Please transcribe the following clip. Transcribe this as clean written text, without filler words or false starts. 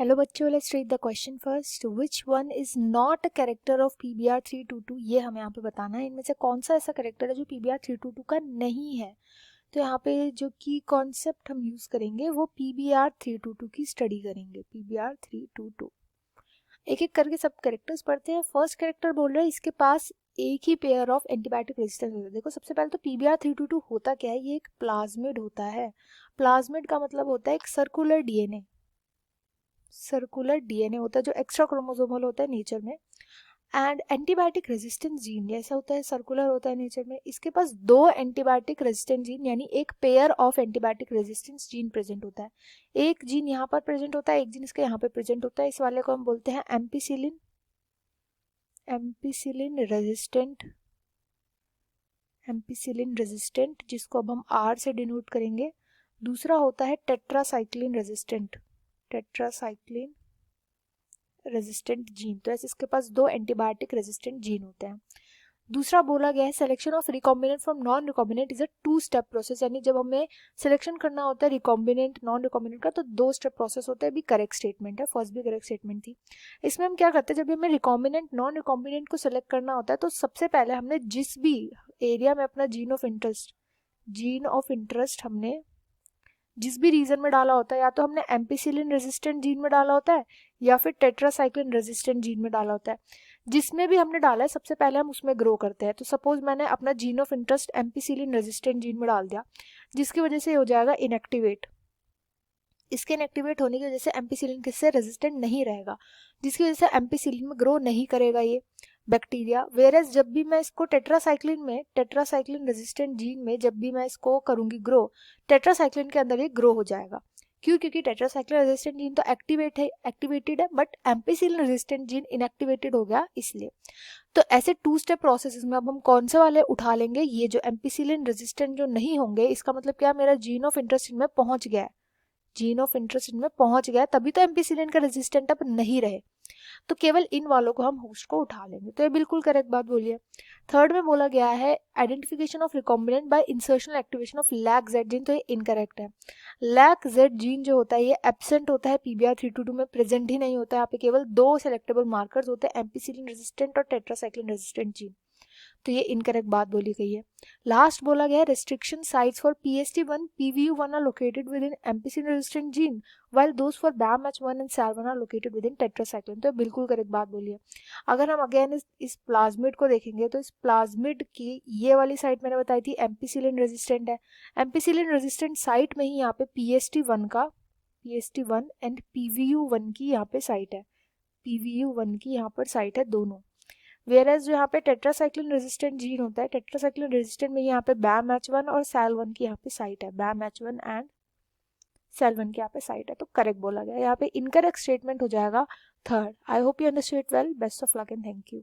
Hello बच्चों, let's read the question first. Which one is not a character of PBR322? ये हमें यहाँ पे बताना है. इनमें से कौन सा ऐसा कैरेक्टर है जो PBR322 का नहीं है. तो यहाँ पे जो की कॉन्सेप्ट हम यूज करेंगे वो PBR322 की स्टडी करेंगे. PBR322 एक एक करके सब कैरेक्टर्स पढ़ते हैं. फर्स्ट कैरेक्टर बोल रहे हैं इसके पास एक ही पेयर ऑफ एंटीबायोटिक रेजिस्टेंस होता है. देखो सबसे पहले तो PBR322 होता क्या है. ये एक प्लाज्मिड होता है. प्लाज्मिड का मतलब होता है एक सर्कुलर डीएनए होता है जो एक्स्ट्रा क्रोमोसोमल होता है नेचर में. एंड एंटीबायोटिक रेजिस्टेंस जीन ऐसा होता है, सर्कुलर होता है नेचर में. इसके पास दो एंटीबायोटिक रेजिस्टेंस जीन यानी एक pair of antibiotic resistance gene present होता है. एक जीन यहाँ पर प्रेजेंट होता है, एक जीन इसके यहाँ पे प्रेजेंट होता है. इस वाले को हम बोलते हैं एम्पीसिलिन रेजिस्टेंट जिसको अब हम R से डिनोट करेंगे. दूसरा होता है टेट्रासाइक्लिन रेजिस्टेंट जीन. तो ऐसे इसके पास दो एंटीबायोटिक रेजिस्टेंट जीन होते हैं. दूसरा बोला गया है selection of recombinant from non recombinant is a 2-स्टेप प्रोसेस. यानी जब हमें सिलेक्शन करना होता है रिकॉम्बिनेंट नॉन रिकॉम्बिनेंट का तो 2 स्टेप प्रोसेस होता है. भी करेक्ट स्टेटमेंट है, फर्स्ट भी करेक्ट स्टेटमेंट थी. इसमें हम क्या करते हैं, जब हमें रिकॉम्बिनेंट नॉन रिकॉम्बिनेंट को सिलेक्ट करना होता है तो सबसे पहले हमने जिस भी एरिया में अपना जीन ऑफ इंटरेस्ट हमने जिस भी रीजन में डाला होता है, या तो हमने एम्पीसिलिन रेजिस्टेंट जीन में डाला होता है या फिर टेट्रासाइक्लिन रेजिस्टेंट जीन में डाला होता है. जिसमें भी हमने डाला है सबसे पहले हम उसमें ग्रो करते हैं. तो सपोज मैंने अपना gene of interest ampicillin resistant gene में डाल दिया, जिसकी वजह से हो जाएगा इनएक्टिवेट. इसके इनएक्टिवेट होने की वजह से एम्पीसिलिन किससे रेजिस्टेंट नहीं रहेगा, जिसकी वजह से एम्पीसिलिन में ग्रो नहीं करेगा ये बैक्टीरिया. वेयरएज जब भी मैं इसको टेट्रासाइक्लिन रेजिस्टेंट जीन में जब भी मैं इसको करूंगी ग्रो, टेट्रासाइक्लिन के अंदर ये ग्रो हो जाएगा. क्यों? क्योंकि टेट्रासाइक्लिन रेजिस्टेंट जीन तो एक्टिवेटेड है but ampicillin resistant gene inactivated हो गया इसलिए. तो ऐसे 2-स्टेप प्रोसेस में अब हम कौन से वाले उठा लेंगे, ये जो एम्पीसिलिन रेजिस्टेंट जो नहीं होंगे. इसका मतलब क्या, मेरा जीन ऑफ इंटरेस्ट इनमें पहुंच गया है. तभी तो एम्पीसिलिन का रेजिस्टेंट अब नहीं रहे. तो केवल इन वालों को हम होस्ट को उठा लेंगे. तो ये बिल्कुल करेक्ट बात बोलिए. थर्ड में बोला गया है identification of recombinant by insertional activation of LAC-Z gene. तो ये इनकरेक्ट है. LAC-Z जीन जो होता है ये एब्सेंट होता है PBR322 में, प्रेजेंट ही नहीं होता है. यहाँ पे केवल दो सेलेक्टेबल मार्कर्स होते हैं, एम्पीसिलिन रेजिस्टेंट और टेट्रासाइक्लिन रेजिस्टेंट जीन. तो ये इनकरेक्ट बात बोली गई है. लास्ट बोला गया है restriction sites for PST1 PVU1 are located within ampicillin resistant gene while those for BAMH1 and SAL1 are located within tetracycline. तो बिल्कुल करेक्ट बात बोली है. अगर हम अगेन इस प्लाज्मिड को देखेंगे तो इस प्लाज्मिड की ये वाली साइट मैंने बताई थी एम्पीसिलिन रेजिस्टेंट है. एम्पीसिलिन रेजिस्टेंट साइट में ही यहाँ पे PST1 एंड PVU1 की यहाँ पे साइट है. PVU1 की यहाँ पर साइट है दोनों. वेयरएज जो यहाँ पे टेट्रासाइक्लिन रेजिस्टेंट जीन होता है, टेट्रासाइक्लिन रेजिस्टेंट में यहाँ पे BAMH1 और SAL1 की यहाँ पे साइट है. BAMH1 एंड SAL1 की यहाँ पे साइट है. तो करेक्ट बोला गया. यहाँ पे इनकरेक्ट स्टेटमेंट हो जाएगा third. I hope you understood well. Best of luck and thank you.